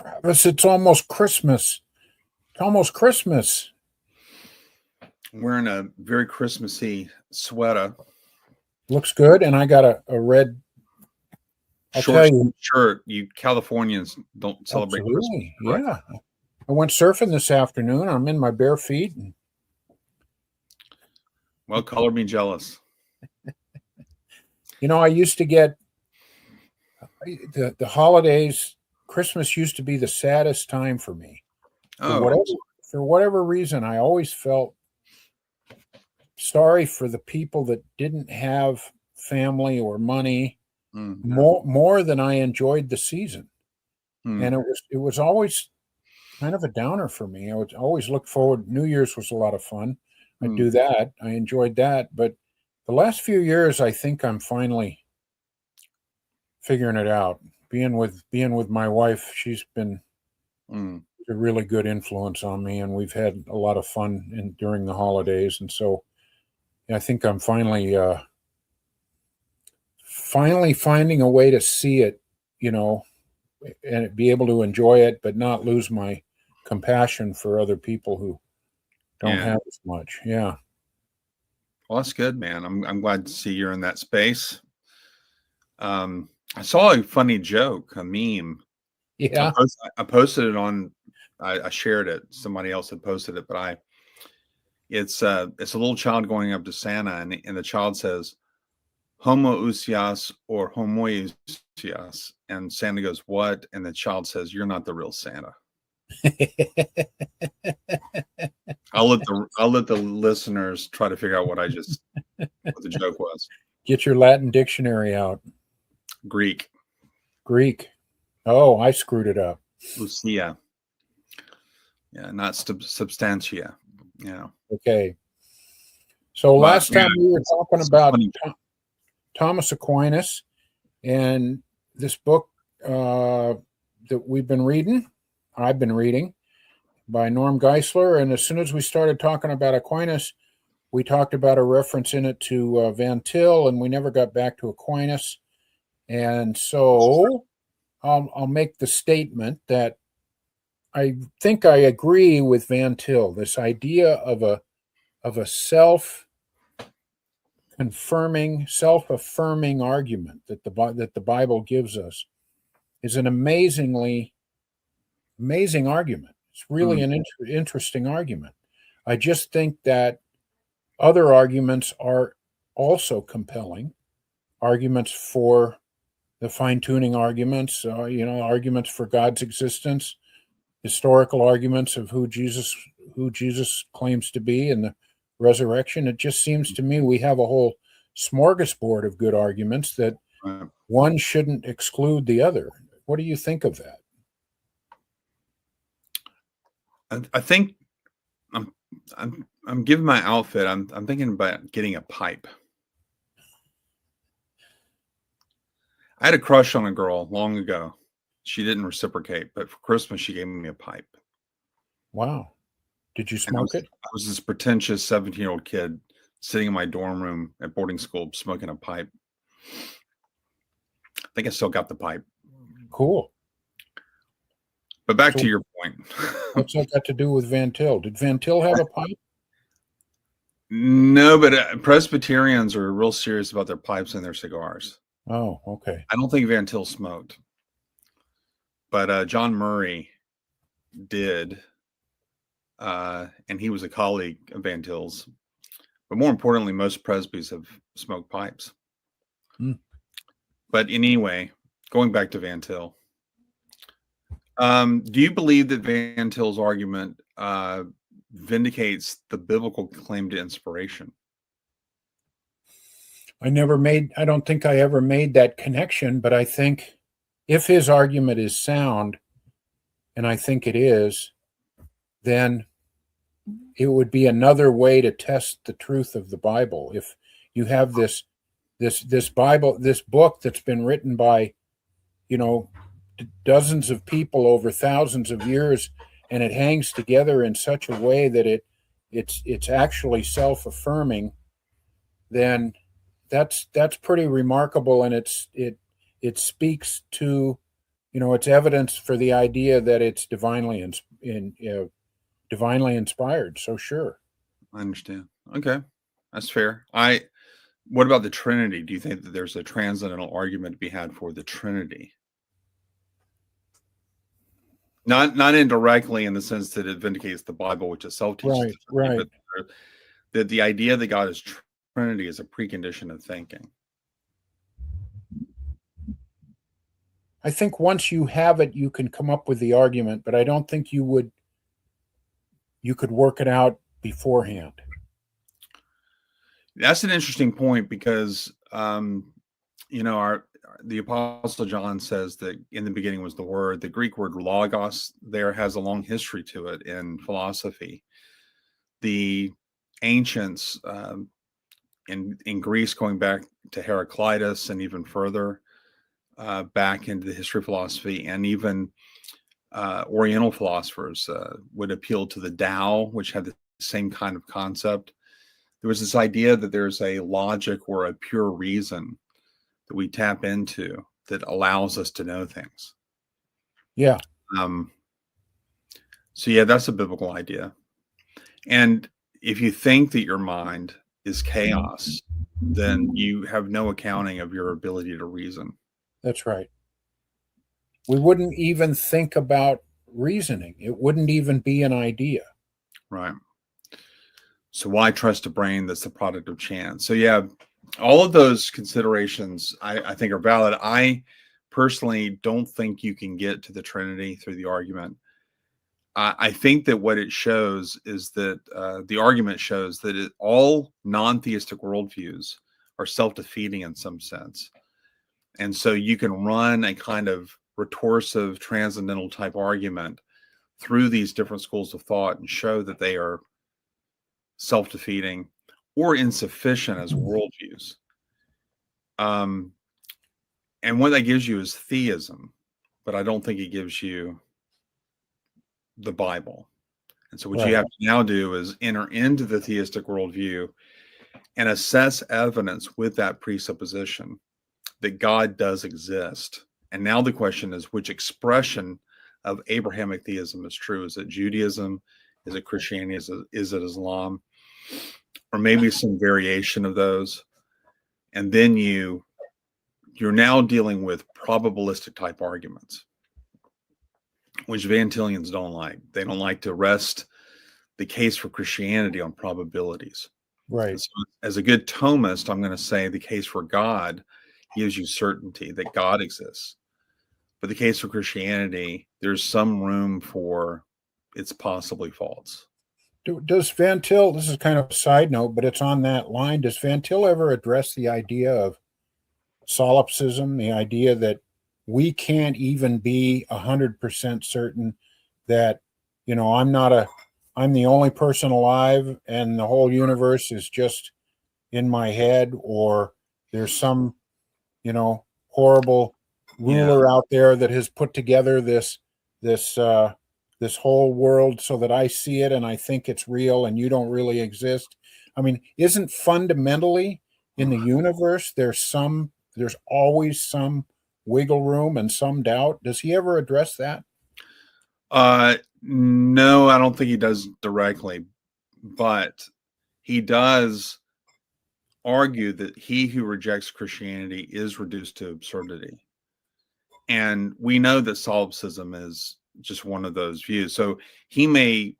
Travis, it's almost Christmas. It's almost Christmas. Wearing a very Christmassy sweater. Looks good, and I got a red short shirt. You Californians don't celebrate absolutely. Christmas. Yeah. I went surfing this afternoon. I'm in my bare feet. Well, color me jealous. You know, I used to get the holidays. Christmas used to be the saddest time for me. For whatever reason, I always felt sorry for the people that didn't have family or money more than I enjoyed the season. And it was always kind of a downer for me. I would always look forward. New Year's was a lot of fun. I'd do that. I enjoyed that. But the last few years, I think I'm finally figuring it out. Being with my wife, she's been a really good influence on me, and we've had a lot of fun during the holidays. And so I think I'm finally finding a way to see it, and be able to enjoy it, but not lose my compassion for other people who don't have as much. Yeah. Well, that's good, man. I'm glad to see you're in that space. I saw a funny joke, a meme. Yeah. I posted it on. I shared it. Somebody else had posted it, but it's a little child going up to Santa, and the child says, "Homoousios or homoiousios," and Santa goes, "What?" And the child says, "You're not the real Santa." I'll let the listeners try to figure out what the joke was. Get your Latin dictionary out. Greek. Oh, I screwed it up. Lucia. Yeah, not substantia. Yeah. Okay. So last time we were talking about Thomas Aquinas and this book that I've been reading by Norm Geisler. And as soon as we started talking about Aquinas, we talked about a reference in it to Van Til, and we never got back to Aquinas. And so I'll make the statement that I think I agree with Van Til, this idea of a self-affirming argument that the Bible gives us is an amazing argument. It's really an interesting argument. I just think that other arguments are also compelling. Arguments for the fine-tuning arguments, arguments for God's existence, historical arguments of who Jesus claims to be, and the resurrection. It just seems to me we have a whole smorgasbord of good arguments that one shouldn't exclude the other. What do you think of that? I think I'm giving my outfit. I'm thinking about getting a pipe. I had a crush on a girl long ago. She didn't reciprocate, but for Christmas she gave me a pipe. Wow. Did you smoke it? I was this pretentious 17-year-old kid sitting in my dorm room at boarding school smoking a pipe. I think I still got the pipe. Cool. But back to your point. What's that got to do with Van Til? Did Van Til have a pipe? No, but Presbyterians are real serious about their pipes and their cigars. Oh, okay. I don't think Van Til smoked. But John Murray did. And he was a colleague of Van Til's. But more importantly, most presbys have smoked pipes. But anyway, going back to Van Til, do you believe that Van Til's argument vindicates the biblical claim to inspiration? I don't think I ever made that connection, but I think if his argument is sound, and I think it is, then it would be another way to test the truth of the Bible. If you have this book that's been written by, dozens of people over thousands of years, and it hangs together in such a way that it's actually self-affirming, then that's pretty remarkable, and it speaks to it's evidence for the idea that it's divinely divinely inspired. So sure. I understand. Okay, that's fair. What about the Trinity? Do you think that there's a transcendental argument to be had for the Trinity? Not indirectly in the sense that it vindicates the Bible, which itself teaches the Trinity, but that the idea that God is Trinity is a precondition of thinking. I think once you have it, you can come up with the argument, but I don't think you could work it out beforehand. That's an interesting point because, the Apostle John says that in the beginning was the Word. The Greek word logos there has a long history to it in philosophy. The ancients in Greece, going back to Heraclitus and even further back into the history of philosophy, and even Oriental philosophers would appeal to the Tao, which had the same kind of concept. There was this idea that there's a logic or a pure reason that we tap into that allows us to know things. Yeah. So yeah, that's a biblical idea. And if you think that your mind is chaos, then you have no accounting of your ability to reason. That's right. We wouldn't even think about reasoning. It wouldn't even be an idea. Right. So why trust a brain that's the product of chance? So yeah, all of those considerations I think are valid. I personally don't think you can get to the Trinity through the argument. I think that what it shows is that the argument shows that all non-theistic worldviews are self-defeating in some sense. And so you can run a kind of retorsive transcendental type argument through these different schools of thought and show that they are self-defeating or insufficient as worldviews. And what that gives you is theism, but I don't think it gives you the Bible. And so what you have to now do is enter into the theistic worldview and assess evidence with that presupposition that God does exist. And now the question is, which expression of Abrahamic theism is true? Is it Judaism? Is it Christianity? Is it Islam? Or maybe some variation of those? And then you're now dealing with probabilistic type arguments, which Van Tillians don't like. They don't like to rest the case for Christianity on probabilities. Right. So as a good Thomist, I'm going to say the case for God gives you certainty that God exists. But the case for Christianity, there's some room for it's possibly false. Does Van Til, this is kind of a side note, but it's on that line. Does Van Til ever address the idea of solipsism, the idea that we can't even be 100% certain that, I'm the only person alive and the whole universe is just in my head, or there's some, horrible ruler out there that has put together this whole world so that I see it and I think it's real and you don't really exist. I mean, isn't fundamentally in the universe there's always some wiggle room and some doubt? Does he ever address that? No, I don't think he does directly, but he does argue that he who rejects Christianity is reduced to absurdity. And we know that solipsism is just one of those views. So he may,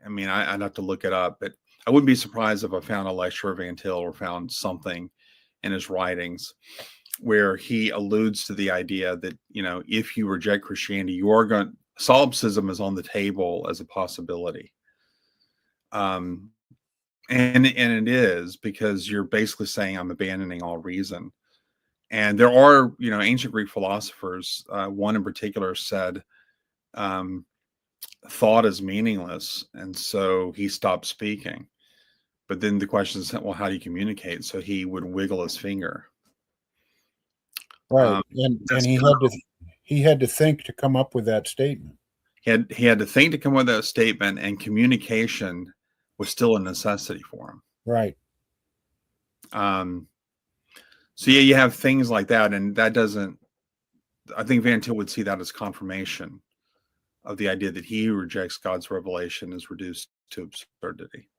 I'd have to look it up, but I wouldn't be surprised if I found a lecture of Van Til or found something in his writings where he alludes to the idea that, if you reject Christianity, solipsism is on the table as a possibility. And it is, because you're basically saying I'm abandoning all reason. And there are, ancient Greek philosophers, one in particular said, thought is meaningless. And so he stopped speaking. But then the question is, well, how do you communicate? So he would wiggle his finger. Right. And he had to think to come up with that statement. He had to think to come up with that statement, and communication was still a necessity for him. Right. So yeah, you have things like that, and that doesn't I think Van Til would see that as confirmation of the idea that he who rejects God's revelation is reduced to absurdity.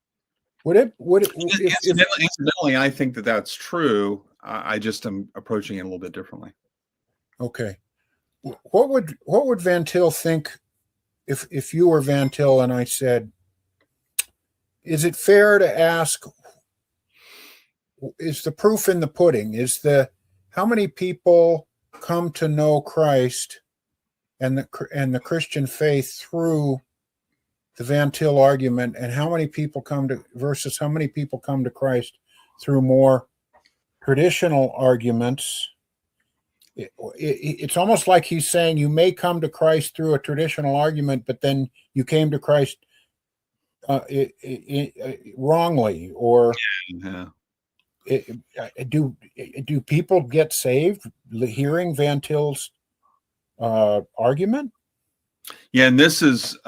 Incidentally, I think that that's true. I just am approaching it a little bit differently. Okay. What would Van Til think if you were Van Til and I said, is it fair to ask, is the proof in the pudding? How many people come to know Christ and the Christian faith through the Van Til argument, and how many people come to Christ through more traditional arguments? It's almost like he's saying you may come to Christ through a traditional argument, but then you came to Christ wrongly, or do people get saved hearing Van Til's argument? Yeah, and this is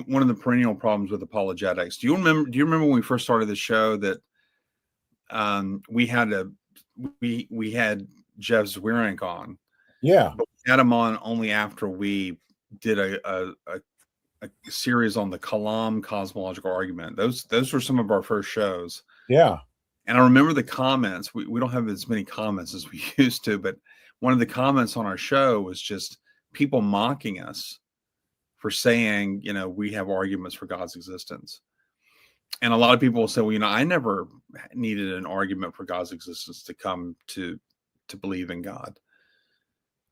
one of the perennial problems with apologetics. Do you remember when we first started the show that we had Jeff Zwierenk on? Yeah, but we had him on only after we did a series on the Kalam cosmological argument. Those were some of our first shows. Yeah. And I remember the comments. We don't have as many comments as we used to, but one of the comments on our show was just people mocking us for saying, we have arguments for God's existence. And a lot of people will say, well, I never needed an argument for God's existence to come to believe in God.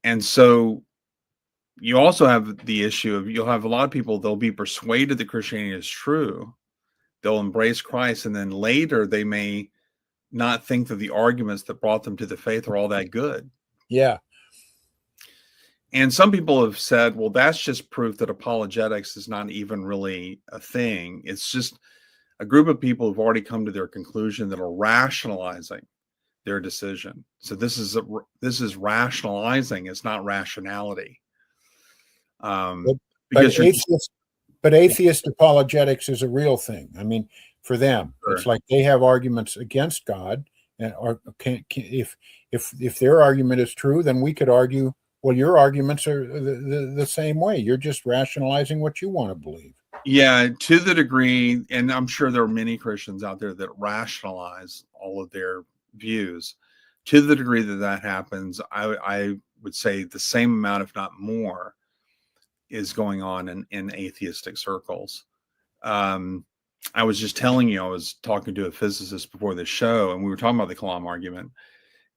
And so you also have the issue of, you'll have a lot of people, they'll be persuaded that Christianity is true. They'll embrace Christ. And then later they may not think that the arguments that brought them to the faith are all that good. Yeah. And some people have said, well, that's just proof that apologetics is not even really a thing. It's just a group of people who've already come to their conclusion that are rationalizing their decision. So this is rationalizing. It's not rationality. But atheist apologetics is a real thing. I mean, for them, sure. It's like they have arguments against God, and if their argument is true, then we could argue, well, your arguments are the same way. You're just rationalizing what you want to believe. Yeah, to the degree, and I'm sure there are many Christians out there that rationalize all of their views. To the degree that happens, I would say the same amount, if not more, is going on in atheistic circles. I was just telling you, I was talking to a physicist before the show, and we were talking about the Kalam argument,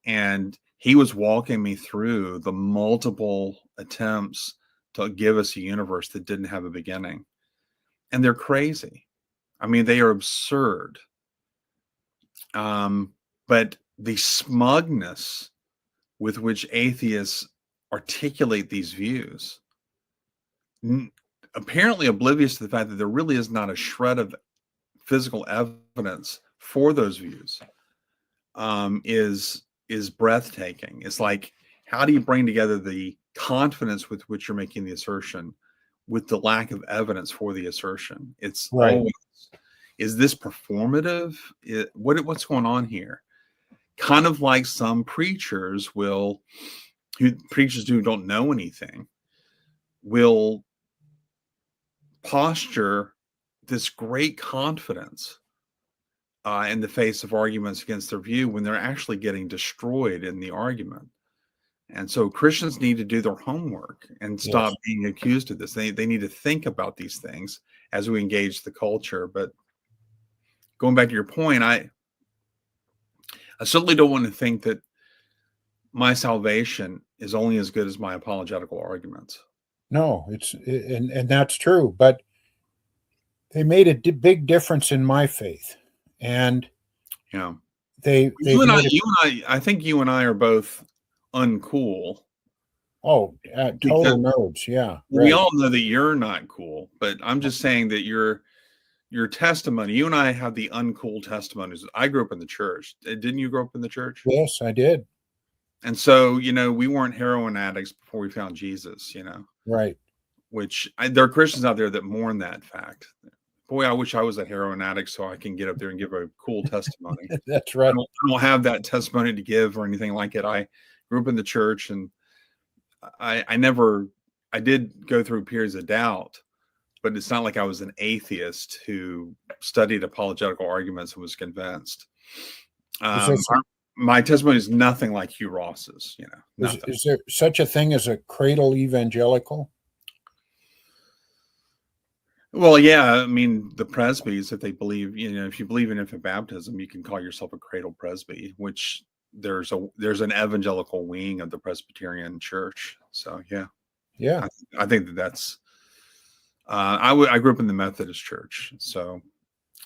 and he was walking me through the multiple attempts to give us a universe that didn't have a beginning. And they're crazy. I mean, they are absurd. But the smugness with which atheists articulate these views, apparently oblivious to the fact that there really is not a shred of physical evidence for those views, is breathtaking. It's like, how do you bring together the confidence with which you're making the assertion with the lack of evidence for the assertion? It's right. Always, is this performative? What's going on here? Kind of like some preachers who don't know anything, will posture this great confidence in the face of arguments against their view when they're actually getting destroyed in the argument. And so Christians need to do their homework and stop being accused of this. They need to think about these things as we engage the culture. But going back to your point, I certainly don't want to think that my salvation is only as good as my apologetical arguments. No, and that's true. But they made a big difference in my faith, and yeah, I think you and I are both uncool. Oh, total nerds. Yeah. We all know that you're not cool, but I'm just saying that your testimony, you and I have the uncool testimonies. I grew up in the church. Didn't you grow up in the church? Yes, I did. And so, we weren't heroin addicts before we found Jesus, Right. Which there are Christians out there that mourn that fact. Boy, I wish I was a heroin addict so I can get up there and give a cool testimony. That's right. I don't have that testimony to give or anything like it. I grew up in the church, and I did go through periods of doubt, but it's not like I was an atheist who studied apologetical arguments and was convinced. My testimony is nothing like Hugh Ross's, nothing. Is there such a thing as a cradle evangelical? Well, yeah, I mean, the presbys, if they believe, if you believe in infant baptism, you can call yourself a cradle presby, which there's an evangelical wing of the Presbyterian Church. So yeah, I think that's. I grew up in the Methodist Church, so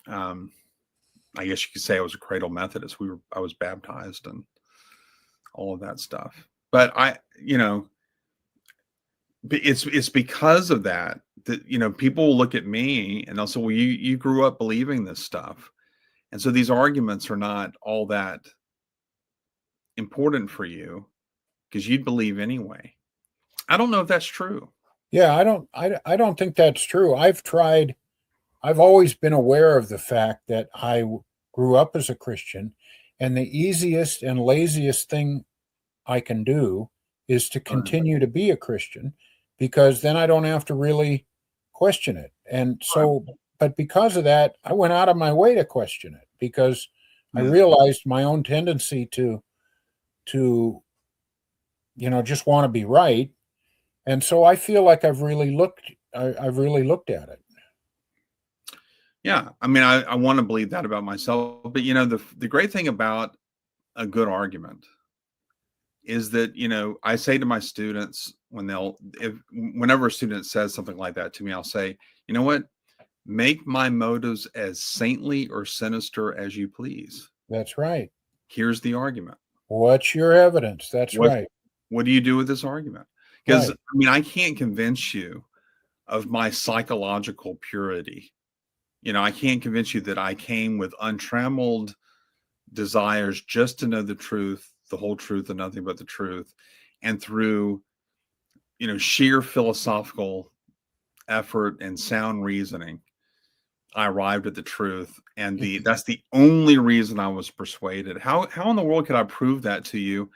I guess you could say I was a cradle Methodist. I was baptized and all of that stuff. But it's because of that people will look at me and they'll say, well, you grew up believing this stuff, and so these arguments are not all that important for you because you'd believe anyway. I don't know if that's true. Yeah, I don't think that's true. I've always been aware of the fact that I grew up as a Christian, and the easiest and laziest thing I can do is to continue to be a Christian, because then I don't have to really question it. And so, but because of that, I went out of my way to question it, because I realized my own tendency to just want to be right. And so I feel like I've really looked at it. Yeah, I mean, I want to believe that about myself, but the great thing about a good argument is that I say to my students whenever a student says something like that to me, I'll say, you know what, make my motives as saintly or sinister as you please. That's right. Here's the argument. What's your evidence? That's right. What do you do with this argument? Because I mean, I can't convince you of my psychological purity. I can't convince you that I came with untrammeled desires just to know the truth, the whole truth, and nothing but the truth. And through, sheer philosophical effort and sound reasoning, I arrived at the truth. And that's the only reason I was persuaded. How in the world could I prove that to you?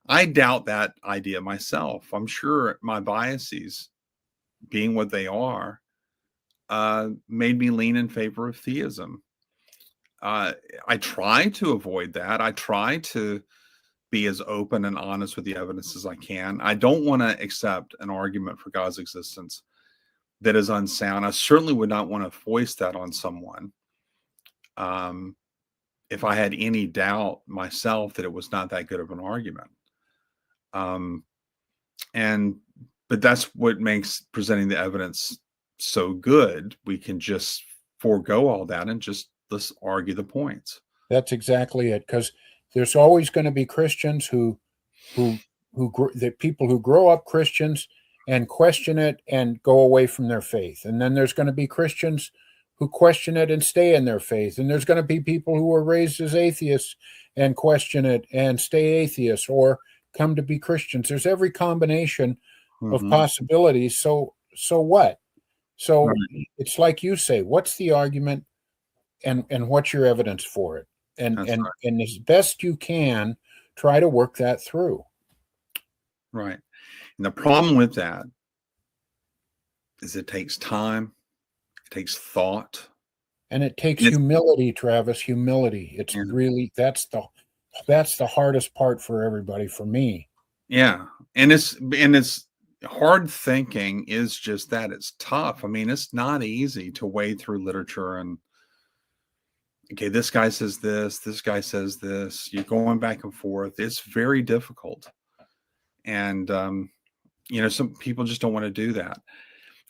I doubt that idea myself. I'm sure my biases, being what they are, made me lean in favor of theism. I try to avoid that. I try to be as open and honest with the evidence as I can. I don't want to accept an argument for God's existence that is unsound. I certainly would not want to foist that on someone. If I had any doubt myself that it was not that good of an argument. But that's what makes presenting the evidence so good. We can just forego all that and just let's argue the points. That's exactly it. Because there's always going to be Christians the people who grow up Christians and question it and go away from their faith. And then there's going to be Christians who question it and stay in their faith. And there's going to be people who were raised as atheists and question it and stay atheists or come to be Christians. There's every combination of possibilities. So what? So it's like you say, what's the argument and what's your evidence for it? And as best you can, try to work that through. Right. And the problem with that is it takes time, it takes thought. And it takes humility, Travis, humility. It's really, that's the hardest part for everybody, for me. Yeah. And it's hard thinking is just that. It's tough. I mean, it's not easy to wade through literature and, okay, this guy says this guy says this. You're going back and forth. It's very difficult. And, some people just don't want to do that.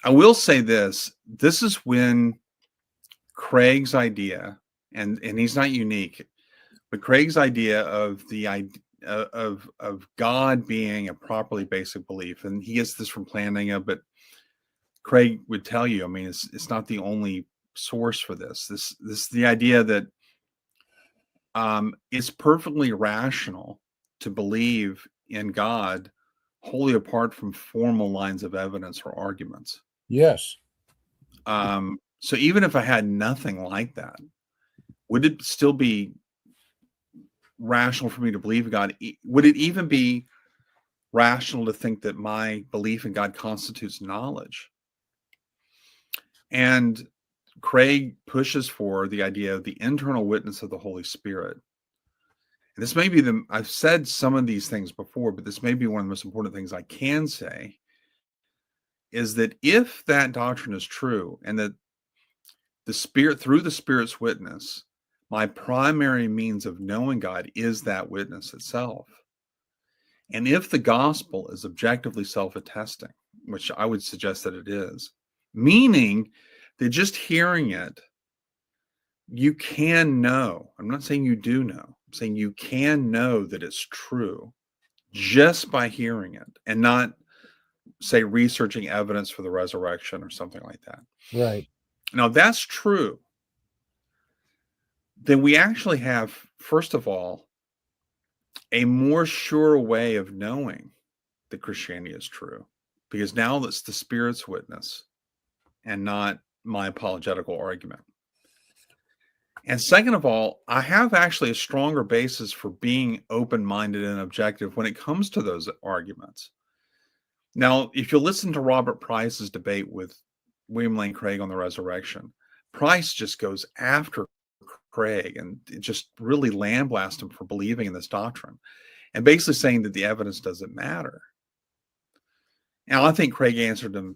I will say this is when Craig's idea, and he's not unique, but Craig's idea of the idea of God being a properly basic belief, and he gets this from Plantinga, but Craig would tell you, I mean, it's not the only source for this. This the idea that it's perfectly rational to believe in God wholly apart from formal lines of evidence or arguments. Yes. So even if I had nothing like that, would it still be rational for me to believe in God? Would it even be rational to think that my belief in God constitutes knowledge. And Craig pushes for the idea of the internal witness of the Holy Spirit. And this may be I've said some of these things before, but this may be one of the most important things I can say, is that if that doctrine is true and that the Spirit, through the Spirit's witness, my primary means of knowing God is that witness itself. And if the gospel is objectively self-attesting, which I would suggest that it is, meaning that just hearing it, you can know. I'm not saying you do know. I'm saying you can know that it's true just by hearing it and not, say, researching evidence for the resurrection or something like that. Right. Now, if that's true, then we actually have, first of all, a more sure way of knowing that Christianity is true, because now that's the Spirit's witness and not my apologetical argument. And second of all, I have actually a stronger basis for being open-minded and objective when it comes to those arguments. Now, if you listen to Robert Price's debate with William Lane Craig on the resurrection, Price just goes after Craig and just really lambasts him for believing in this doctrine and basically saying that the evidence doesn't matter. And I think Craig answered him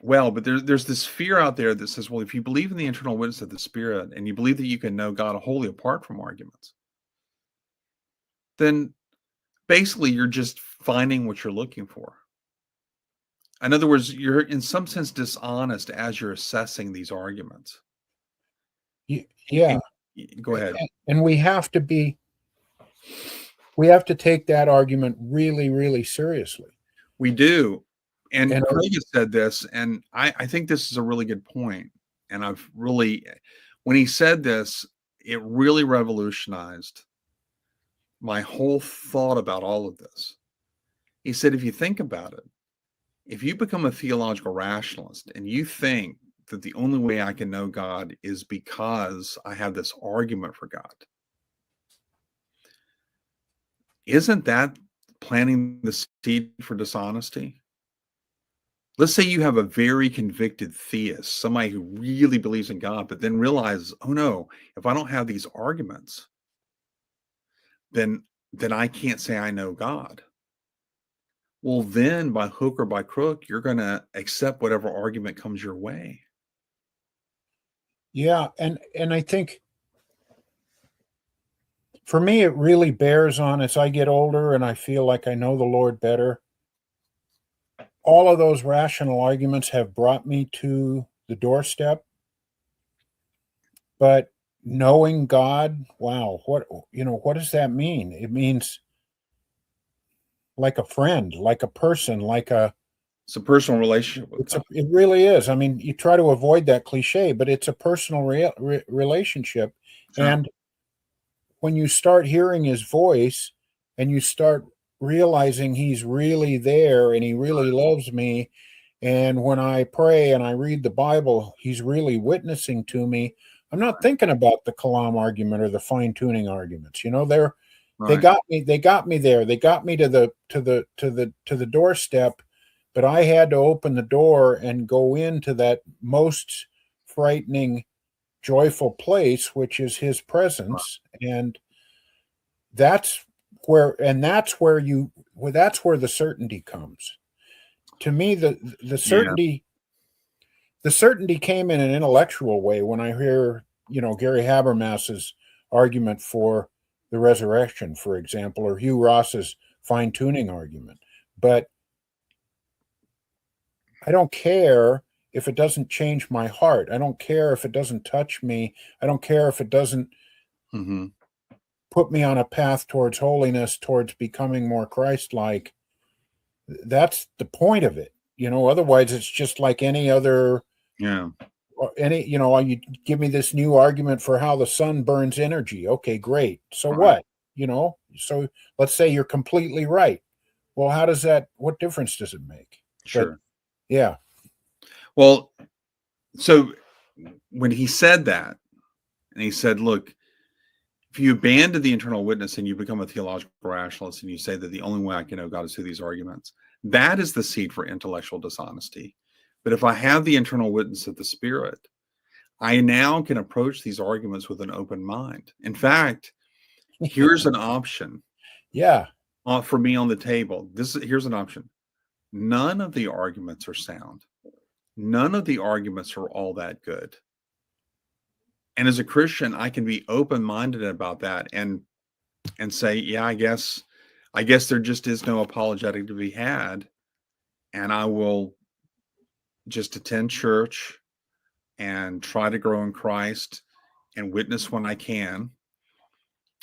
well, but there's this fear out there that says, well, if you believe in the internal witness of the Spirit and you believe that you can know God wholly apart from arguments, then basically you're just finding what you're looking for. In other words, you're in some sense dishonest as you're assessing these arguments. Yeah. Go ahead. And we have to take that argument really, really seriously. We do. And Craig has said this, and I think this is a really good point. And when he said this, it really revolutionized my whole thought about all of this. He said, if you think about it, if you become a theological rationalist and you think that the only way I can know God is because I have this argument for God, isn't that planting the seed for dishonesty? Let's say you have a very convicted theist, somebody who really believes in God, but then realizes, oh no, if I don't have these arguments, then I can't say I know God. Well, then by hook or by crook, you're going to accept whatever argument comes your way. Yeah, and I think for me, it really bears on as I get older and I feel like I know the Lord better. All of those rational arguments have brought me to the doorstep. But knowing God, wow, what does that mean? It means like a friend, like a person, it's a personal relationship with God. It really is. I mean, you try to avoid that cliche, but it's a personal relationship. Sure. And when you start hearing his voice and you start realizing he's really there and he really loves me, and when I pray and I read the Bible, he's really witnessing to me. I'm not thinking about the Kalam argument or the fine-tuning arguments. They got me there. They got me to the doorstep, but I had to open the door and go into that most frightening, joyful place, which is his presence. And that's where the certainty comes. To me, the certainty, the certainty came in an intellectual way when I hear, Gary Habermas's argument for the resurrection, for example, or Hugh Ross's fine-tuning argument. But I don't care if it doesn't change my heart. I don't care if it doesn't touch me. I don't care if it doesn't put me on a path towards holiness, towards becoming more Christ-like. That's the point of it. Otherwise it's just like any other, you give me this new argument for how the sun burns energy. Okay, great. So what? So let's say you're completely right. Well, what difference does it make? Sure. Yeah. Well, so when he said that, and he said, look, if you abandon the internal witness and you become a theological rationalist and you say that the only way I can know God is through these arguments, that is the seed for intellectual dishonesty. But if I have the internal witness of the Spirit, I now can approach these arguments with an open mind. In fact, here's an option. Yeah. For me on the table. Here's an option. None of the arguments are sound. None of the arguments are all that good. And as a Christian, I can be open-minded about that and say, yeah, I guess there just is no apologetic to be had. And I will just attend church and try to grow in Christ and witness when I can.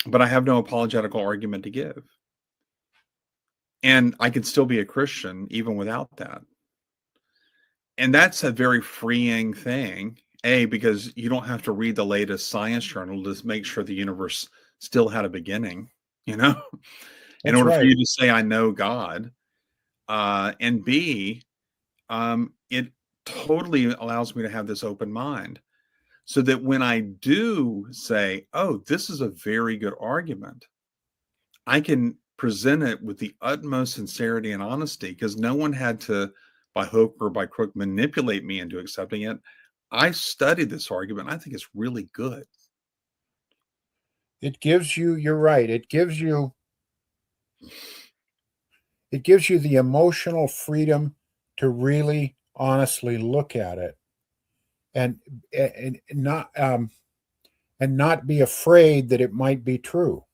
But I have no apologetical argument to give. And I can still be a Christian even without that. And that's a very freeing thing, because you don't have to read the latest science journal to make sure the universe still had a beginning, in order for you to say, I know God. And B, it totally allows me to have this open mind so that when I do say, oh, this is a very good argument, I can present it with the utmost sincerity and honesty, because no one had to, by hook or by crook, manipulate me into accepting it. I studied this argument. I think it's really good. It gives you, you're right. It gives you the emotional freedom to really honestly look at it and not be afraid that it might be true.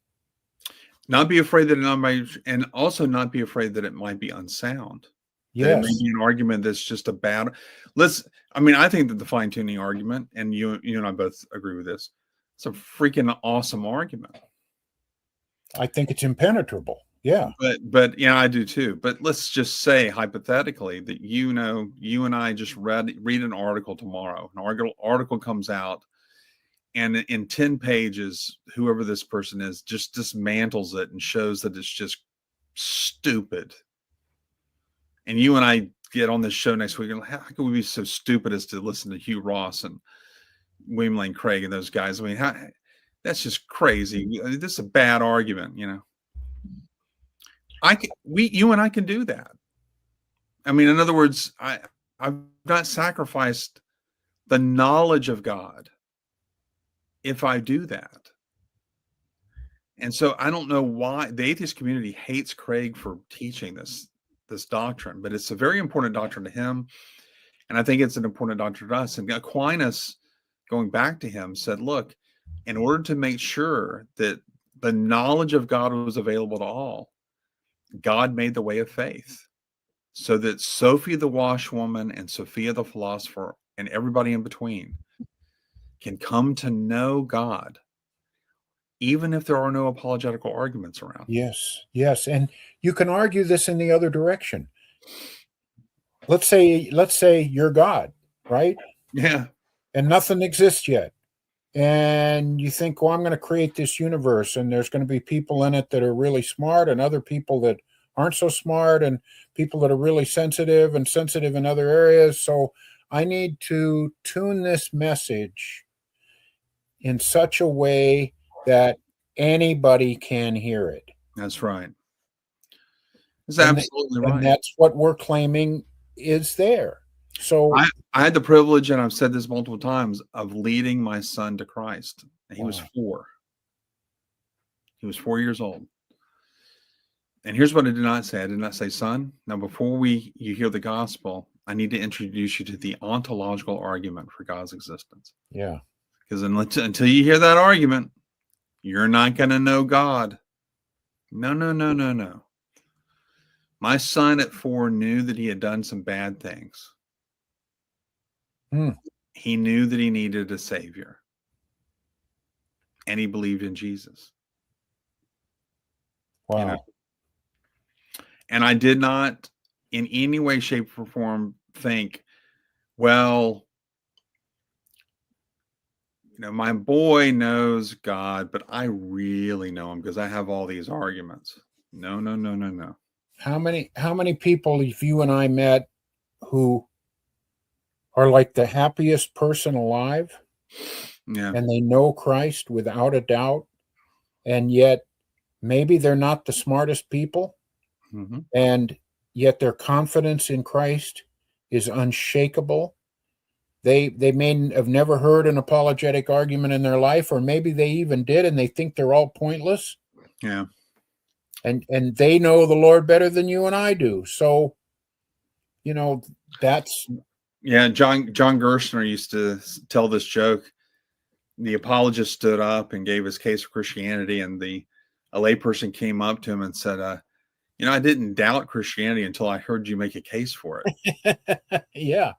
Not be afraid that it might, and also not be afraid that it might be unsound. Yes. That it may be an argument that's just a bad. I think that the fine-tuning argument, and you and I both agree with this, it's a freaking awesome argument. I think it's impenetrable. Yeah. But yeah, I do too. But let's just say hypothetically that you and I just read an article tomorrow. An article comes out, and in 10 pages, whoever this person is just dismantles it and shows that it's just stupid. And you and I get on this show next week, and how can we be so stupid as to listen to Hugh Ross and William Lane Craig and those guys? That's just crazy. This is a bad argument, you and I can do that. In other words, I've not sacrificed the knowledge of God if I do that. And so I don't know why the atheist community hates Craig for teaching this doctrine, but it's a very important doctrine to him. And I think it's an important doctrine to us. And Aquinas, going back to him, said, look, in order to make sure that the knowledge of God was available to all, God made the way of faith so that Sophie the washwoman and Sophia the philosopher and everybody in between can come to know God, even if there are no apologetical arguments around. Yes. And you can argue this in the other direction. Let's say you're God, right? Yeah. And nothing exists yet. And you think, well, I'm going to create this universe, and there's going to be people in it that are really smart and other people that aren't so smart and people that are really sensitive in other areas. So I need to tune this message in such a way that anybody can hear it. That's right. That's absolutely right. And that's what we're claiming is there. So I had the privilege, and I've said this multiple times, of leading my son to Christ. And he was 4. He was 4 years old. And here's what I did not say. I did not say, son, now before you hear the gospel, I need to introduce you to the ontological argument for God's existence. Yeah. Because until you hear that argument, you're not going to know God. No. My son at 4 knew that he had done some bad things. He knew that he needed a savior. And he believed in Jesus. Wow. And I did not in any way, shape, or form think, well, my boy knows God, but I really know him because I have all these arguments. No. How many people have you and I met who are like the happiest person alive? Yeah. And they know Christ without a doubt. and yet maybe they're not the smartest people, and yet their confidence in Christ is unshakable. They may have never heard an apologetic argument in their life, or maybe they even did, and they think they're all pointless. Yeah. And they know the Lord better than you and I do. So, that's... Yeah, John Gerstner used to tell this joke. The apologist stood up and gave his case for Christianity, and a layperson came up to him and said, I didn't doubt Christianity until I heard you make a case for it. Yeah,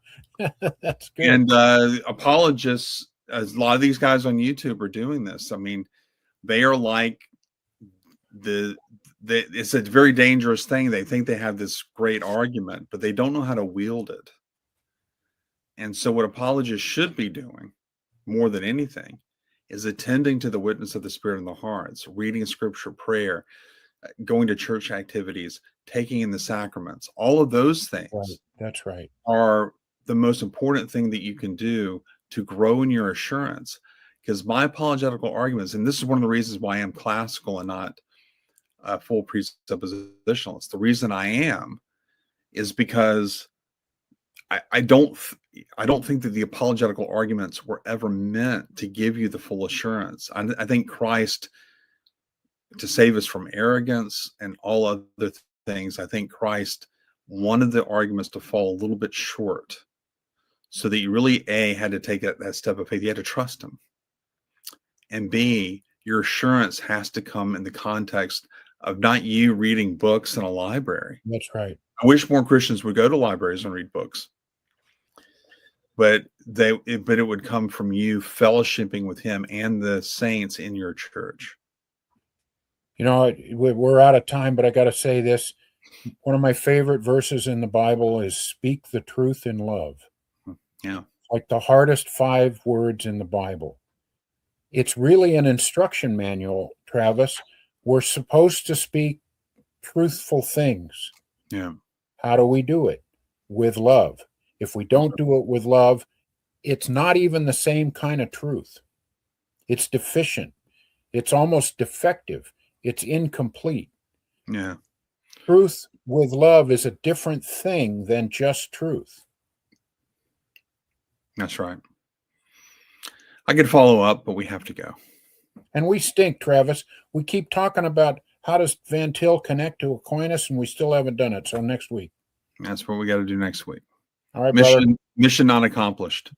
that's good. And apologists, as a lot of these guys on YouTube are doing this. I mean, they are like it's a very dangerous thing. They think they have this great argument, but they don't know how to wield it. And so what apologists should be doing more than anything is attending to the witness of the Spirit in the hearts, reading scripture, prayer, going to church activities, taking in the sacraments. All of those things That's right. are the most important thing that you can do to grow in your assurance. Because my apologetical arguments, and this is one of the reasons why I am classical and not full presuppositionalist. The reason I am is because I don't think that the apologetical arguments were ever meant to give you the full assurance. I think Christ, to save us from arrogance and all other things, I think Christ wanted the arguments to fall a little bit short, so that you really, A, had to take that step of faith. You had to trust him. And B, your assurance has to come in the context of not you reading books in a library. That's right. I wish more Christians would go to libraries and read books. But it would come from you fellowshipping with him and the saints in your church. We're out of time, but I got to say this. One of my favorite verses in the Bible is "Speak the truth in love." Yeah. Like the hardest 5 words in the Bible. It's really an instruction manual, Travis. We're supposed to speak truthful things. Yeah. How do we do it? With love. If we don't do it with love, it's not even the same kind of truth. It's deficient. It's almost defective. It's incomplete. Yeah. Truth with love is a different thing than just truth. That's right. I could follow up, but we have to go. And we stink, Travis. We keep talking about how does Van Til connect to Aquinas, and we still haven't done it. So next week. That's what we got to do next week. All right, brother. Mission not accomplished.